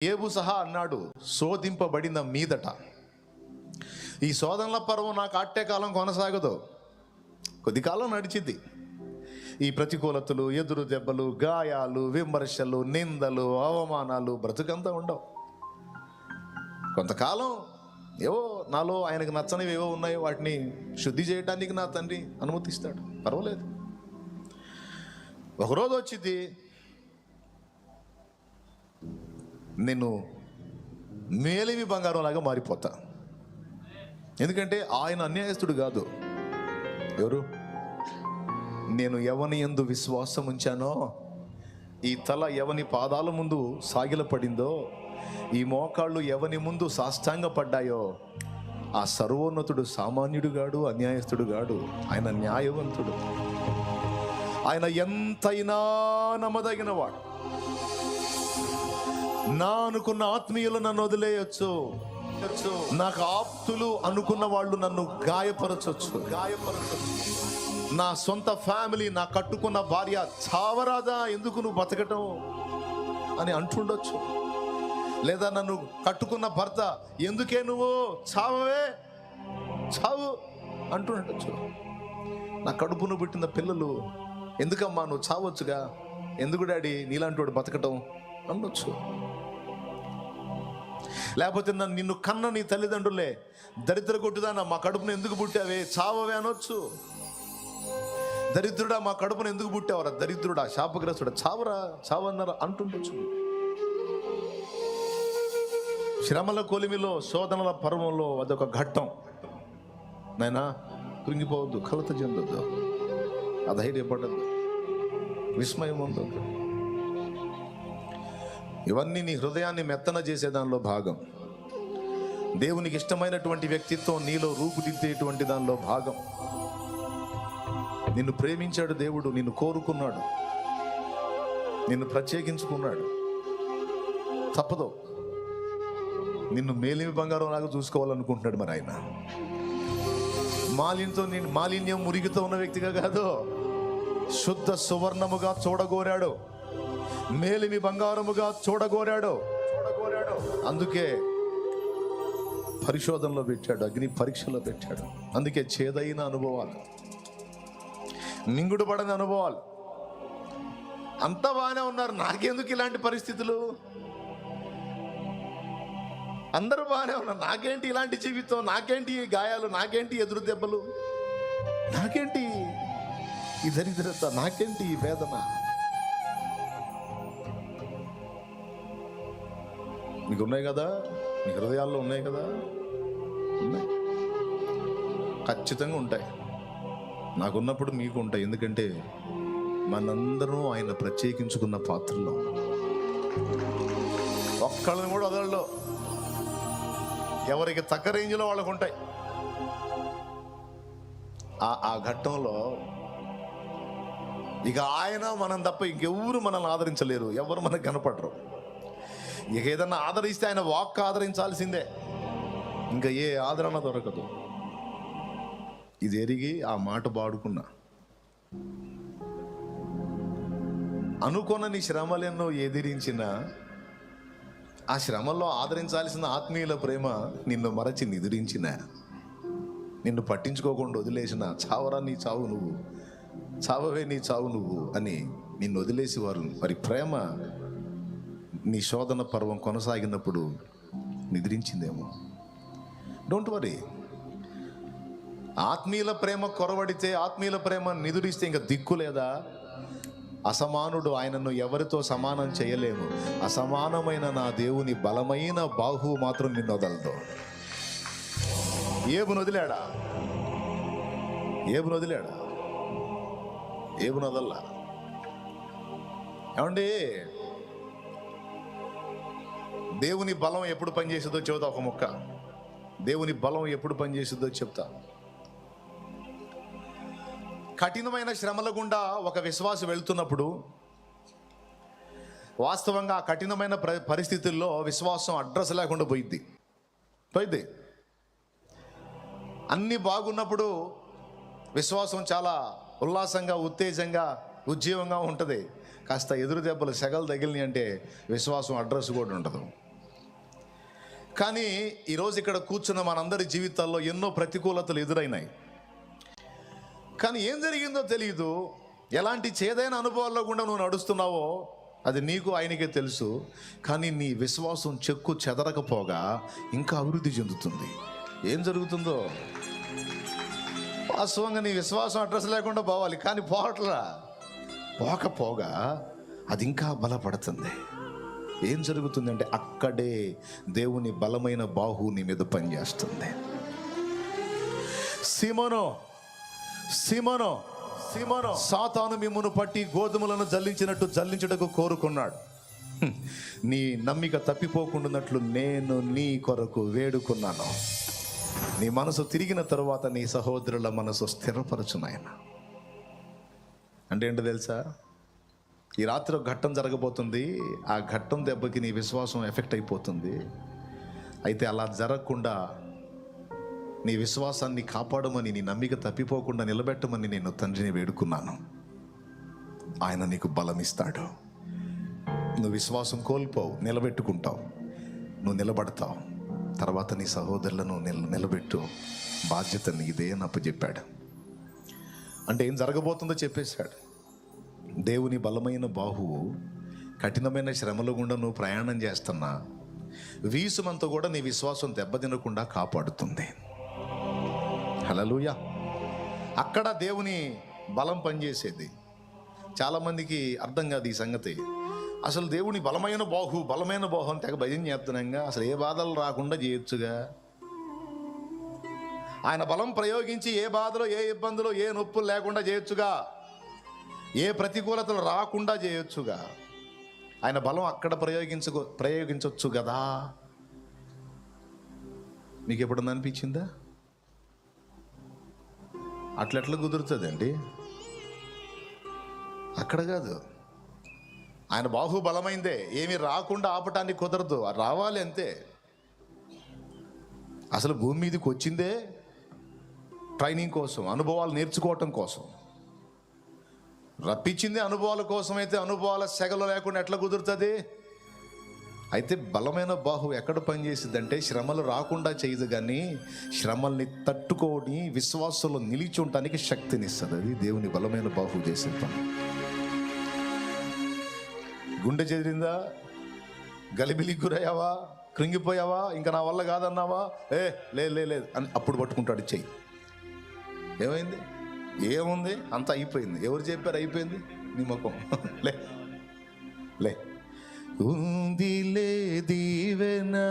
ఏబు సహా అన్నాడు, శోధింపబడిన మీదట. ఈ శోధనల పర్వం నాకు అట్టే కాలం కొనసాగదు, కొద్ది కాలం నడిచింది. ఈ ప్రతికూలతలు, ఎదురు దెబ్బలు, గాయాలు, విమర్శలు, నిందలు, అవమానాలు బ్రతుకంతా ఉండవు. కొంతకాలం ఏవో నాలో ఆయనకు నచ్చనివి ఏవో ఉన్నాయో వాటిని శుద్ధి చేయడానికి నా తండ్రి అనుమతిస్తాడు, పర్వాలేదు. ఒకరోజు వచ్చింది, నేను మేలిమి బంగారం లాగా మారిపోతా. ఎందుకంటే ఆయన అన్యాయస్తుడు కాదు. ఎవరు? నేను ఎవని యందు విశ్వాసం ఉంచానో, ఈ తల ఎవని పాదాల ముందు సాగిలపడిందో, ఈ మోకాళ్ళు ఎవని ముందు సాష్టాంగపడ్డాయో, ఆ సర్వోన్నతుడు సామాన్యుడు గాడు, అన్యాయస్తుడు గాడు. ఆయన న్యాయవంతుడు. ఆయన ఎంతైనా నమ్మదగిన వాడు. నా అనుకున్న ఆత్మీయులు నన్ను వదిలేయచ్చు, నాకు ఆప్తులు అనుకున్న వాళ్ళు నన్ను గాయపరచొచ్చు. నా సొంత ఫ్యామిలీ, నా కట్టుకున్న భార్య, చావరాదా ఎందుకు నువ్వు బతకటం అని అంటుండొచ్చు. లేదా నన్ను కట్టుకున్న భర్త, ఎందుకే నువ్వు చావవే, చావు అంటుండొచ్చు. నా కడుపును పుట్టిన పిల్లలు, ఎందుకమ్మా నువ్వు చావచ్చుగా, ఎందుకు డాడీ నీలాంటి వాడు బతకటం అనొచ్చు. లేకపోతే నిన్ను కన్న నీ తల్లిదండ్రులే, దరిద్ర కొట్టుదానా మా కడుపును ఎందుకు పుట్టావే, చావవే అనొచ్చు. దరిద్రుడా మా కడుపును ఎందుకు పుట్టావరా, దరిద్రుడా, శాపగ్రస్తుడా, చావరా, చావన్నారా అంటుండొచ్చు. శ్రమల కొలిమిలో, శోధనల పర్వంలో అదొక ఘట్టం. నాయనా కృంగిపోవద్దు, కలత చెందొద్దు, అధైర్యపడద్దు, విస్మయం ఉండొద్దు. ఇవన్నీ నీ హృదయాన్ని మెత్తన చేసే దానిలో భాగం. దేవునికి ఇష్టమైనటువంటి వ్యక్తిత్వం నీలో రూపుదిద్దేటువంటి దానిలో భాగం. నిన్ను ప్రేమించాడు దేవుడు, నిన్ను కోరుకున్నాడు, నిన్ను ప్రత్యేకించుకున్నాడు. తప్పదు, నిన్ను మేలిమి బంగారం లాగా చూసుకోవాలనుకుంటున్నాడు. మరి ఆయన మాలిన్యం మురిగితో ఉన్న వ్యక్తిగా కాదు, శుద్ధ సువర్ణముగా చూడగోరాడు, మేలిమి బంగారముగా చూడగోరాడు. అందుకే పరిశోధనలో పెట్టాడు, అగ్ని పరీక్షలో పెట్టాడు. అందుకే చేదైన అనుభవాలు, మింగుడు పడని అనుభవాలు. అంతా బాగానే ఉన్నారు, నాకెందుకు ఇలాంటి పరిస్థితులు? అందరూ బాగానే ఉన్నారు, నాకేంటి ఇలాంటి జీవితం, నాకేంటి ఈ గాయాలు, నాకేంటి ఎదురు దెబ్బలు, నాకేంటి ఈ దరిద్రత, నాకేంటి ఈ వేదన? మీకు ఉన్నాయి కదా, మీ హృదయాల్లో ఉన్నాయి కదా, ఉన్నాయి, ఖచ్చితంగా ఉంటాయి. నాకున్నప్పుడు మీకు ఉంటాయి. ఎందుకంటే మనందరం ఆయన ప్రత్యేకించుకున్న పాత్రలో ఒక్కళ్ళని కూడా వదలలో, ఎవరికి తగ్గ రేంజ్లో వాళ్ళకు ఉంటాయి. ఆ ఘట్టంలో ఇక ఆయన మనం తప్ప ఇంకెవరు మనల్ని ఆదరించలేరు, ఎవరు మనకు కనపడరు. ఇక ఏదన్నా ఆదరిస్తే ఆయన వాక్ ఆదరించాల్సిందే, ఇంకా ఏ ఆదరణ దొరకదు. ఇది ఎరిగి ఆ మాట పాడుకున్నా. అనుకొనని శ్రమలెన్నో ఎదిరించిన, ఆ శ్రమల్లో ఆదరించాల్సిన ఆత్మీయుల ప్రేమ నిన్ను మరచి నిదురించిన, నిన్ను పట్టించుకోకుండా వదిలేసిన, చావరా నీ చావు నువ్వు, చావవే నీ చావు నువ్వు అని నిన్ను వదిలేసి వారు మరి ప్రేమ నీ శోధన పర్వం కొనసాగినప్పుడు నిద్రించిందేమో. Don't worry. ఆత్మీయుల ప్రేమ కొరవడితే, ఆత్మీయుల ప్రేమ నిదురిస్తే ఇంకా దిక్కు లేదా? అసమానుడు, ఆయనను ఎవరితో సమానం చేయలేము. అసమానమైన నా దేవుని బలమైన బాహు మాత్రం నిన్ను వదలదు. ఏబును వదిలాడా? ఏబును వదిలాడా? ఏబును వదల్లా. ఏమండి, దేవుని బలం ఎప్పుడు పనిచేస్తుందో చెబుతా. ఒక ముక్క, దేవుని బలం ఎప్పుడు పనిచేస్తుందో చెప్తా. కఠినమైన శ్రమల గుండా ఒక విశ్వాసి వెళ్తున్నప్పుడు, వాస్తవంగా ఆ కఠినమైన పరిస్థితుల్లో విశ్వాసం అడ్రస్ లేకుండా పోయిద్ది. అన్నీ బాగున్నప్పుడు విశ్వాసం చాలా ఉల్లాసంగా, ఉత్తేజంగా, ఉజ్జీవంగా ఉంటుంది. కాస్త ఎదురు దెబ్బలు సెగలు తగిలినాయి అంటే విశ్వాసం అడ్రస్ కూడా ఉండదు. కానీ ఈరోజు ఇక్కడ కూర్చున్న మనందరి జీవితాల్లో ఎన్నో ప్రతికూలతలు ఎదురైనాయి. కానీ ఏం జరిగిందో తెలియదు. ఎలాంటి చేదైన అనుభవాల్లో కూడా నువ్వు నడుస్తున్నావో అది నీకు ఆయనకే తెలుసు. కానీ నీ విశ్వాసం చెక్కు చెదరకపోగా ఇంకా అభివృద్ధి చెందుతుంది. ఏం జరుగుతుందో వాస్తవంగా నీ విశ్వాసం అడ్రస్ లేకుండా పోవాలి, కానీ పోకపోగా అది ఇంకా బలపడుతుంది. ఏం జరుగుతుందంటే అక్కడే దేవుని బలమైన బాహు నీ మీద పనిచేస్తుంది. సీమోను సాతాను మిమ్మును పట్టి గోధుమలను జల్లించుటకు కోరుకున్నాడు. నీ నమ్మిక తప్పిపోకుండాన్నట్లు నేను నీ కొరకు వేడుకున్నాను. నీ మనసు తిరిగిన తరువాత నీ సహోదరుల మనసు స్థిరపరచునాయన. అంటే ఏంటో తెలుసా, ఈ రాత్రి ఒక ఘట్టం జరగబోతుంది. ఆ ఘట్టం దెబ్బకి నీ విశ్వాసం ఎఫెక్ట్ అయిపోతుంది. అయితే అలా జరగకుండా నీ విశ్వాసాన్ని కాపాడమని, నీ నమ్మిక తప్పిపోకుండా నిలబెట్టమని నేను తండ్రిని వేడుకున్నాను. ఆయన నీకు బలం ఇస్తాడు. నువ్వు విశ్వాసం కోల్పోవు, నిలబెట్టుకుంటావు, నువ్వు నిలబడతావు. తర్వాత నీ సహోదరులను నిలబెట్టు బాధ్యత నీదే అని అప్పచెప్పాడు. అంటే ఏం జరగబోతుందో చెప్పేశాడు. దేవుని బలమైన బాహువు కఠినమైన శ్రమల గుండా నువ్వు ప్రయాణం చేస్తున్నా వీసుమంతా కూడా నీ విశ్వాసం దెబ్బతినకుండా కాపాడుతుంది. హల్లెలూయా. అక్కడ దేవుని బలం పనిచేసేది. చాలామందికి అర్థం కాదు ఈ సంగతి. అసలు దేవుని బలమైన బాహు అని తెగ భజన చేస్తున్నాగా. అసలు ఏ బాధలు రాకుండా చేయొచ్చుగా. ఆయన బలం ప్రయోగించి ఏ బాధలో, ఏ ఇబ్బందులు, ఏ నొప్పులు లేకుండా చేయొచ్చుగా. ఏ ప్రతికూలతలు రాకుండా చేయొచ్చుగా. ఆయన బలం అక్కడ ప్రయోగించవచ్చు కదా. మీకు ఎప్పుడన్నా అనిపించిందా? అట్లెట్లా కుదురుతుందండి? అక్కడ కాదు. ఆయన బాహు బలమైందే, ఏమి రాకుండా ఆపటానికి కుదరదు. రావాలి అంతే. అసలు భూమి మీదకి వచ్చిందే ట్రైనింగ్ కోసం, అనుభవాలు నేర్చుకోవటం కోసం. రప్పించింది అనుభవాల కోసం. అయితే అనుభవాల సెగలు లేకుండా ఎట్లా కుదురుతుంది? అయితే బలమైన బాహు ఎక్కడ పనిచేసిందంటే శ్రమలు రాకుండా చేయదు, కానీ శ్రమల్ని తట్టుకొని విశ్వాసంలో నిలిచి ఉండటానికి శక్తినిస్తుంది. అది దేవుని బలమైన బాహు చేసే పని. గుండె చెదిరిందా? గలిబిలికి గురయ్యావా? కృంగిపోయావా? ఇంకా నా వల్ల కాదన్నావా? లేదు అని అప్పుడు పట్టుకుంటాడు చెయ్యి. ఏమైంది? ఏముంది? అంతా అయిపోయింది. ఎవరు చెప్పారు అయిపోయింది? నీ ముఖం. లే ఉందిలే దీవెనా,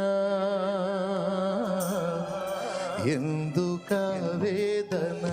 ఎందుక వేదన,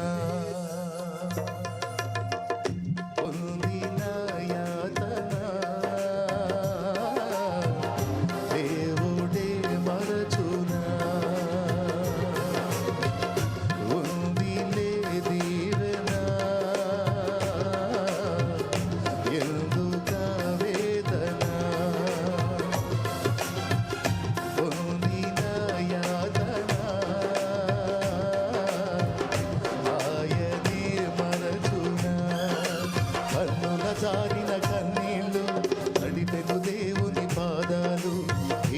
జారిన కన్నీళ్ళు నడిపెను దేవుని పాదాలు,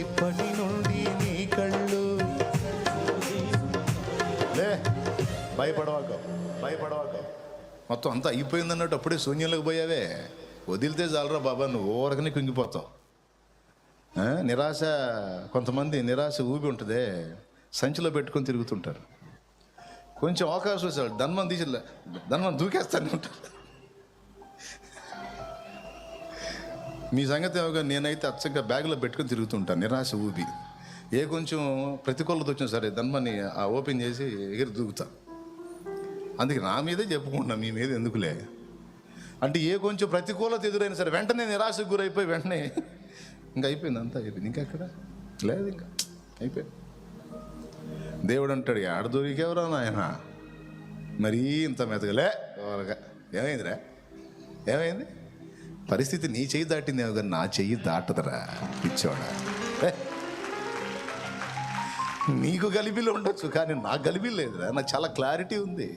ఇప్పటి నుండి నీ కళ్ళు. భయపడవాక మొత్తం అంతా అయిపోయింది అన్నట్టు అప్పుడే శూన్యంలోకి పోయావే. వదిలితే చాలరా బాబా, నువ్వు ఓరకనే కుంగిపోతావు. నిరాశ, కొంతమంది నిరాశ ఊబి ఉంటుందే, సంచిలో పెట్టుకొని తిరుగుతుంటారు. కొంచెం అవకాశం వచ్చాడు ధన్మని దూకేస్తానే ఉంటారు. మీ సంగతి ఏమో, నేనైతే అచ్చంగా బ్యాగ్లో పెట్టుకొని తిరుగుతుంటాను. నిరాశ ఊబి ఏ కొంచెం ప్రతికూలత వచ్చినా సరే ధన్మని ఓపెన్ చేసి ఎగిరి దూకుతా. అందుకే నా మీదే చెప్పుకుంటున్నా, మీ మీద ఎందుకులే. అంటే ఏ కొంచెం ప్రతికూలత ఎదురైనా సరే వెంటనే నిరాశకు గురైపోయి వెంటనే ఇంకా అయిపోయింది, అంతా అయిపోయింది. ఇంకెక్కడ లేదు, ఇంకా అయిపోయింది. దేవుడు అంటాడు, ఆడ దొరికేవరా నాయన, మరీ ఇంత మెతగలే. ఏమైందిరా? ఏమైంది? పరిస్థితి నీ చెయ్యి దాటిందేమో కానీ నా చెయ్యి దాటదురా పిచ్చోడా. నీకు గలిబిలు ఉండొచ్చు, కానీ నాకు గలిబిలు లేదురా. నాకు చాలా క్లారిటీ ఉంది.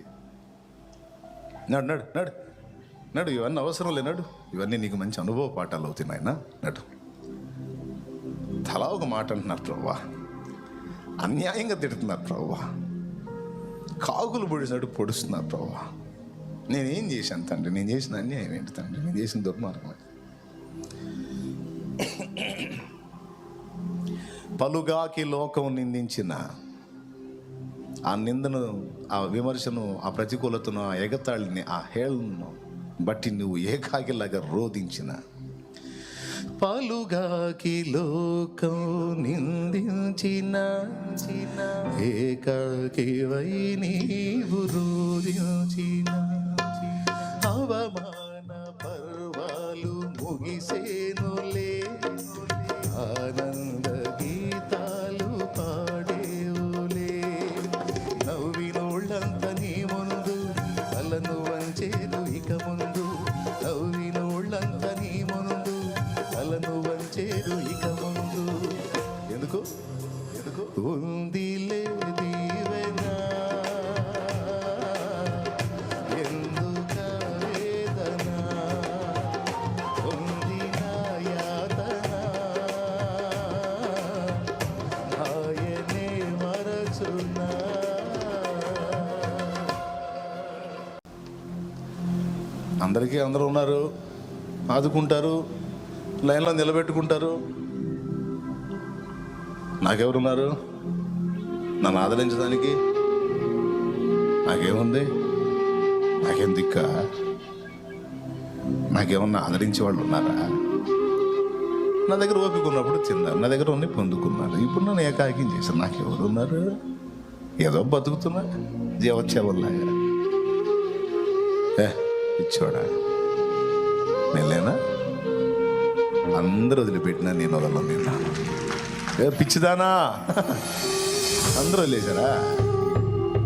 నడు నడు నడు నడు, ఇవన్నీ అవసరం లేనాడు. ఇవన్నీ నీకు మంచి అనుభవ పాఠాలు అవుతాయి నాయన. నడు. తలా ఒక మాట అంటున్నారు ప్రభువా. అన్యాయంగా తిడుతున్నారు ప్రభువా, కాకులు పొడిచినట్టు పొడుస్తున్నారు ప్రభువా. నేనేం చేశాను తండ్రి? నేను చేసిన అన్యాయం ఏంటి తండ్రి? నేను చేసిన దుర్మార్గం. పలుగాకి లోకం నిందించిన ఆ నిందను, ఆ విమర్శను, ఆ ప్రతికూలతను, ఆ ఎగతాళిని, ఆ హేళనను బట్టి నువ్వు ఏకాకిలాగా రోధించిన, పలుగాకి లోకం నిందించిన ఏకాకివై నీవు రోధించిన, అవమాన పర్వాలు ముగిసేనులే, ఆనంద గీతాలు పాడేవులే, నవ్వినోళ్ళంత నీ ముందు తలను వంచేదు ఇక ముందు, నవ్వినోళ్ళంత నీ ముందు తలను వంచేదు ఇక ముందు. ఎందుకు ఉందిలే దీవెనా, ఎందుక వేదన, పొందిన యాతన, ఆయనే మరచునా. అందరికీ అందరూ ఉన్నారు, ఆదుకుంటారు, లైన్లో నిలబెట్టుకుంటారు. నాకెవరున్నారు నన్ను ఆదరించడానికి? నాకేముంది? నాకేం దిక్క? నాకేమన్నా ఆదరించే వాళ్ళు ఉన్నారా? నా దగ్గర ఓపిక ఉన్నప్పుడు తిన్నారు, నా దగ్గర ఉన్నాయి పొందుకున్నారు. ఇప్పుడు నన్ను ఏకాకిం చేశారు. నాకెవరు ఉన్నారు? ఏదో బతుకుతున్నా జీవోత్సవంలాగా. ఇచ్చోడా నేను లేనా? అందరూ వదిలిపెట్టినా నేను వదలను. నిన్న పిచ్చిదానా అందరూ వదిలేశారా?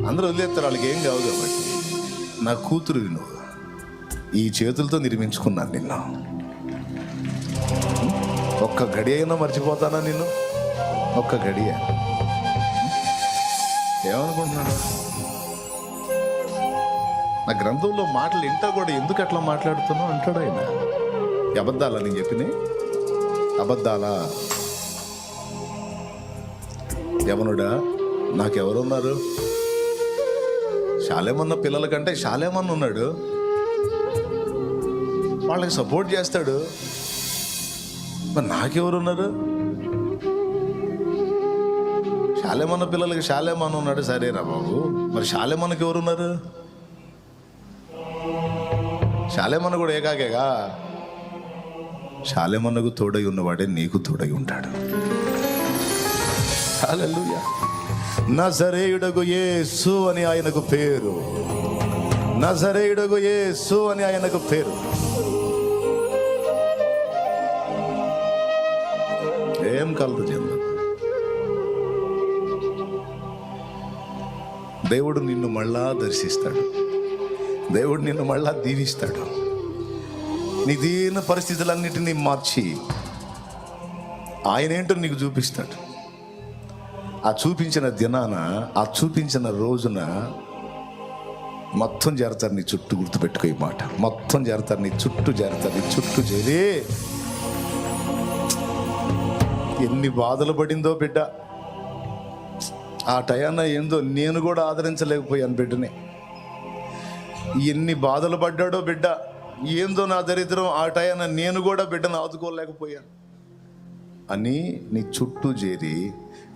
అందరూ వదిలేస్తారు, వాళ్ళకి ఏం కావు. కాబట్టి నా కూతురు నువ్వు ఈ చేతులతో నిర్మించుకున్నాను నిన్ను. ఒక్క గడి అయినా మర్చిపోతానా నిన్ను? ఒక్క గడియ ఏమనుకుంటున్నాను? నా గ్రంథంలో మాటలు ఇంటా కూడా ఎందుకు అట్లా మాట్లాడుతున్నావు అంటాడు ఆయన. అబద్ధాలా నేను చెప్పినాయి? అబద్ధాలా? యవనుడా, నాకెవరున్నారు? శాలేమన్న పిల్లల కంటే శాలేమన్న ఉన్నాడు, వాళ్ళకి సపోర్ట్ చేస్తాడు. మరి నాకెవరున్నారు? శాలేమన్న పిల్లలకి శాలేమన్న ఉన్నాడు, సరేరా బాబు. మరి శాలేమన్నకి ఎవరున్నారు? శాలేమన్న కూడా ఏకాకేగా. శాలేమన్నకు తోడై ఉన్నవాడే నీకు తోడై ఉంటాడు. హల్లెలూయా. నజరేయుడగు యేసు అని ఆయనకు పేరు. నజరేయుడగు యేసు అని ఆయనకు పేరు. ఏం కలదు చెందదు. దేవుడు నిన్ను మళ్ళా దర్శిస్తాడు. దేవుడు నిన్ను మళ్ళా దీవిస్తాడు. నీ దీన పరిస్థితులన్నిటినీ మార్చి ఆయనేంటో నీకు చూపిస్తాడు. ఆ చూపించిన దినాన, ఆ చూపించిన రోజున మొత్తం చేరతారు నీ చుట్టూ. గుర్తుపెట్టుకో ఈ మాట, మొత్తం చేరతారు నీ చుట్టూ, చేరతారు నీ చుట్టూ చేరి. ఎన్ని బాధలు పడిందో బిడ్డ ఆ టయాన. ఏందో నేను కూడా ఆదరించలేకపోయాను బిడ్డని. ఎన్ని బాధలు పడ్డాడో బిడ్డ. ఏందో నా దరిద్రం, ఆ టయాన నేను కూడా బిడ్డను ఆదుకోలేకపోయాను అని నీ చుట్టూ చేరి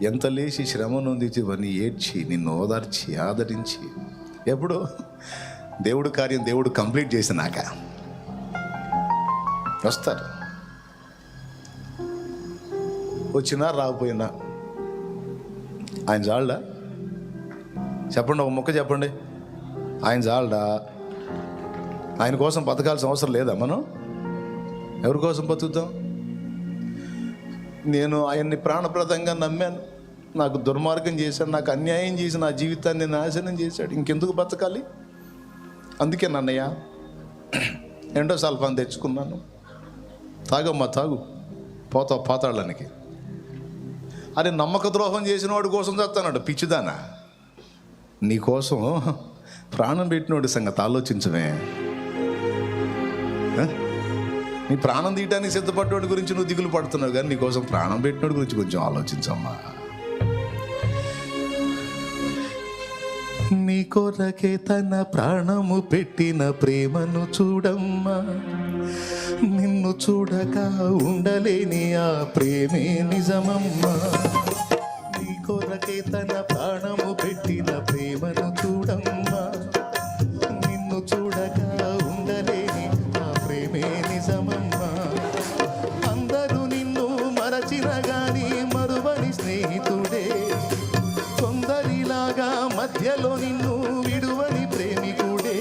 ఎంత లేచి శ్రమ నొందివని ఏడ్చి నిన్ను ఓదార్చి ఆదరించి, ఎప్పుడు దేవుడు కార్యం దేవుడు కంప్లీట్ చేసినాక వస్తారు. వచ్చినా రాకపోయినా ఆయన చాలడా? చెప్పండి, ఒక మొక్క చెప్పండి. ఆయన చాలడా? ఆయన కోసం బతకాల్సిన అవసరం లేదా? మనం ఎవరి కోసం బతుకుతాం? నేను ఆయన్ని ప్రాణప్రదంగా నమ్మాను, నాకు దుర్మార్గం చేశాడు, నాకు అన్యాయం చేసి నా జీవితాన్ని నాశనం చేశాడు. ఇంకెందుకు బతకాలి? అందుకే నన్నయ్య ఎండో సల్ఫాన్ తెచ్చుకున్నాను, తాగమ్మా తాగు, పోతావు పాతాళానికి. అరే నమ్మక ద్రోహం చేసిన వాడి కోసం చస్తానడు. పిచ్చిదానా, నీ కోసం ప్రాణం పెట్టినోడి సంగతి ఆలోచించవే. నీ ప్రాణం తీయటానికి సిద్ధపడ్డోడి గురించి నువ్వు దిగులు పడుతున్నావు, కానీ నీకోసం ప్రాణం పెట్టినోడి గురించి కొంచెం ఆలోచించమ్మా. నీ కొరకే తన ప్రాణము పెట్టిన ప్రేమను చూడమ్మా, నిన్ను చూడక ఉండలేని ఆ ప్రేమే నిజమమ్మా. నీ కొరకే తన ప్రాణము పెట్టిన ప్రేమను చూడమ్మా, నిన్ను చూడక ఉండలేని ఆ ప్రేమే నిజమమ్మా. అందరూ నిన్ను మరచిన గాని మరువని స్నేహితుడే, కొందరిలాగా మధ్యలో నిన్ను విడువని ప్రేమికుడే.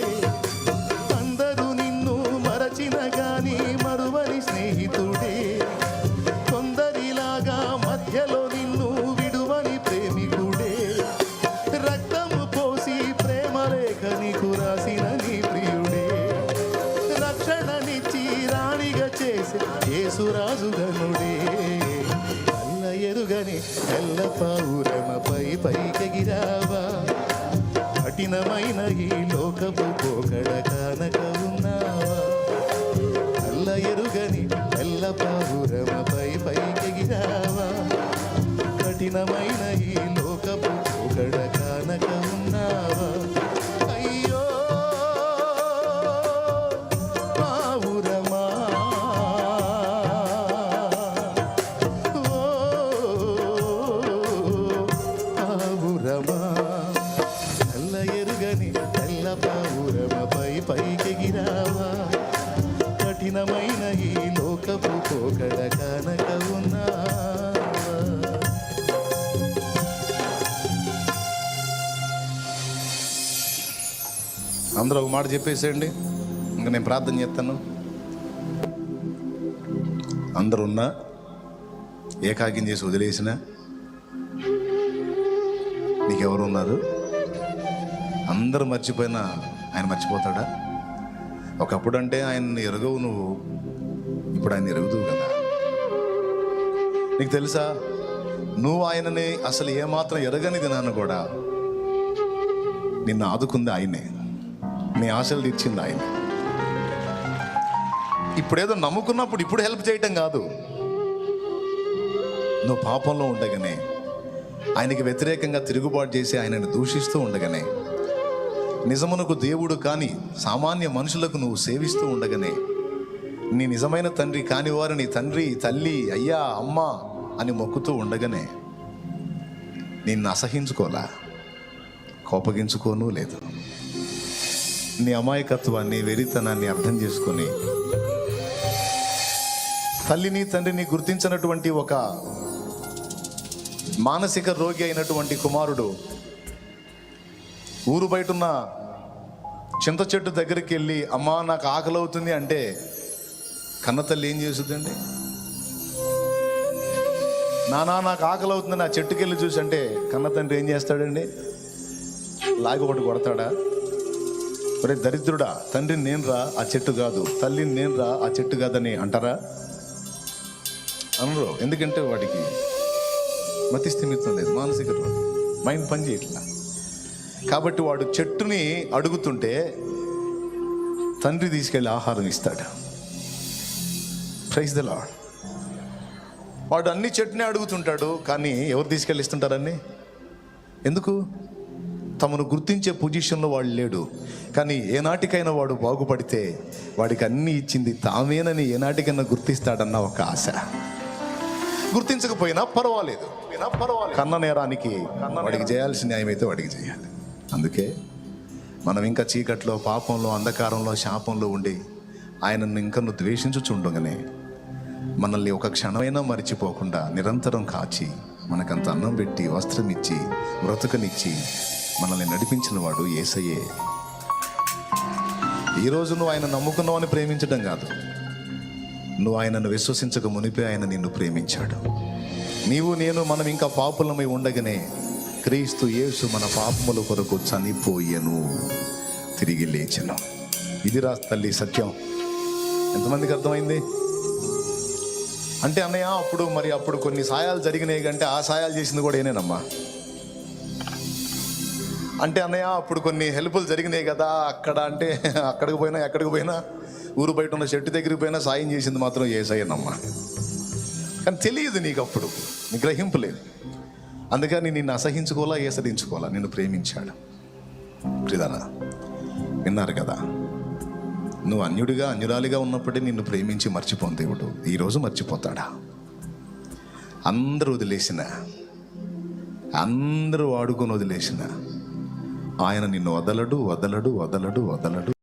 అందరూ నిన్ను మరచిన గాని మరువని స్నేహితుడే, కొందరిలాగా మధ్యలో నిన్ను విడువని ప్రేమికుడే. రక్తము పోసి ప్రేమ లేఖ నీకు రాసిన నీ ప్రియుడే, రక్షణనిచ్చి రాణిగా చేసే యేసురాజుగనుడే. అల్ల ఎరుగని తెల్ల పావురమపై పైకెగిరావా, కఠినమైన ఈ లోకపు పోకడ కానక ఉన్నావా. అల్ల ఎరుగని తెల్ల పావురమపై పైకెగిరావా, కఠినమైన ఈ లోకపు పోకడ కానక ఉన్నావా. అయ్యో పావురమా, పావురమా, తెల్ల ఎరుగని తెల్ల పావురమపై పైకెగిరావా, కఠినమైన ఈ లోకపు పోకడ కానక ఉన్నావా. అందరూ ఒక మాట చెప్పేసేయండి, ఇంకా నేను ప్రార్థన చేస్తాను. అందరూ ఉన్నా ఏకాగ్యం చేసి వదిలేసిన నీకెవరు ఉన్నారు? అందరూ మర్చిపోయినా ఆయన మర్చిపోతాడా? ఒకప్పుడు అంటే ఆయన్ని ఎరగవు నువ్వు, ఇప్పుడు ఆయన ఎరుగుదువు కదా. నీకు తెలుసా, నువ్వు ఆయనని అసలు ఏమాత్రం ఎరగనిది నాన్న కూడా నిన్ను ఆదుకుంది ఆయనే, నీ ఆశలు తీర్చింది ఆయన. ఇప్పుడేదో నమ్ముకున్నప్పుడు ఇప్పుడు హెల్ప్ చేయటం కాదు, నువ్వు పాపంలో ఉండగానే ఆయనకి వ్యతిరేకంగా తిరుగుబాటు చేసి ఆయనను దూషిస్తూ ఉండగానే, నిజమునకు దేవుడు కాని సామాన్య మనుషులకు నువ్వు సేవిస్తూ ఉండగానే, నీ నిజమైన తండ్రి కాని వారిని తండ్రి, తల్లి, అయ్యా, అమ్మ అని మొక్కుతూ ఉండగానే నిన్ను అసహించుకోలా, కోపగించుకోను లేదు. నీ అమాయకత్వాన్ని, వెరితనాన్ని అర్థం చేసుకొని తల్లిని తండ్రిని గుర్తించినటువంటి ఒక మానసిక రోగి అయినటువంటి కుమారుడు ఊరు బయటున్న చింత చెట్టు దగ్గరికి వెళ్ళి, అమ్మా నాకు ఆకలి అవుతుంది అంటే కన్నతల్లి ఏం చేస్తుందండి? నానా నాకు ఆకలి అవుతుంది నా చెట్టుకి వెళ్ళి చూసి అంటే కన్నతండ్రి ఏం చేస్తాడండి? లాగి ఒకటి కొడతాడా? ఒరే దరిద్రుడా, తండ్రిని నేను రా ఆ చెట్టు కాదు, తల్లిని నేను రా ఆ చెట్టు కాదని అంటారా? అనరు. ఎందుకంటే వాడికి మతి స్థిమితం లేదు, మానసిక రోగి, మైండ్ పని చేయట్లా. కాబట్టి వాడు చెట్టుని అడుగుతుంటే తండ్రి తీసుకెళ్ళి ఆహారం ఇస్తాడు. Praise the Lord. వాడు అన్ని చెట్టునే అడుగుతుంటాడు, కానీ ఎవరు తీసుకెళ్ళి ఇస్తుంటారని? ఎందుకు? తమను గుర్తించే పొజిషన్లో వాడు లేడు. కానీ ఏనాటికైనా వాడు బాగుపడితే వాడికి అన్నీ ఇచ్చింది తామేనని ఏనాటికైనా గుర్తిస్తాడన్న ఒక ఆశ. గుర్తించకపోయినా పర్వాలేదు, కన్న నేరానికి వాడికి చేయాల్సిన న్యాయం అయితే వాడికి చేయాలి. అందుకే మనం ఇంకా చీకట్లో, పాపంలో, అంధకారంలో, శాపంలో ఉండి ఆయనను ఇంకా నువ్వు ద్వేషించుచుండగానే మనల్ని ఒక క్షణమైనా మరిచిపోకుండా నిరంతరం కాచి మనకంత అన్నం పెట్టి, వస్త్రం ఇచ్చి, బ్రతుకనిచ్చి మనల్ని నడిపించిన వాడు యేసయ్యే. ఈరోజు నువ్వు ఆయన నమ్ముకున్నావని ప్రేమించడం కాదు, నువ్వు ఆయనను విశ్వసించక మునిపే ఆయన నిన్ను ప్రేమించాడు. నీవు నేను మనం ఇంకా పాపులమై ఉండగానే క్రీస్తు యేసు మన పాపముల కొరకు చనిపోయెను, తిరిగి లేచెను. ఇది రా తల్లి సత్యం. ఎంతమందికి అర్థమైంది? అంటే అన్నయ్య అప్పుడు కొన్ని సాయాలు జరిగినాయి కంటే ఆ సాయాలు చేసింది కూడా ఏనేనమ్మా. అంటే అన్నయ్య అప్పుడు కొన్ని హెల్ప్లు జరిగినాయి కదా, అంటే అక్కడికి పోయినా ఎక్కడికి పోయినా, ఊరు బయట ఉన్న చెట్టు దగ్గరికి పోయినా సాయం చేసింది మాత్రం యేసయ్యనమ్మా. కానీ తెలియదు నీకు, అప్పుడు నీ గ్రహింపు లేదు. అందుకని నిన్ను అసహించుకోవాలా, ఏసరించుకోవాలా, నిన్ను ప్రేమించాడు. ప్రిదానా, విన్నారు కదా, నువ్వు అన్యుడిగా అన్యురాలిగా ఉన్నప్పుడే నిన్ను ప్రేమించి మర్చిపోను దేవుడు ఈరోజు మర్చిపోతాడా? అందరూ వదిలేసిన, అందరూ వాడుకొని వదిలేసిన ఆయన నిన్ను వదలడు వదలడు వదలడు వదలడు.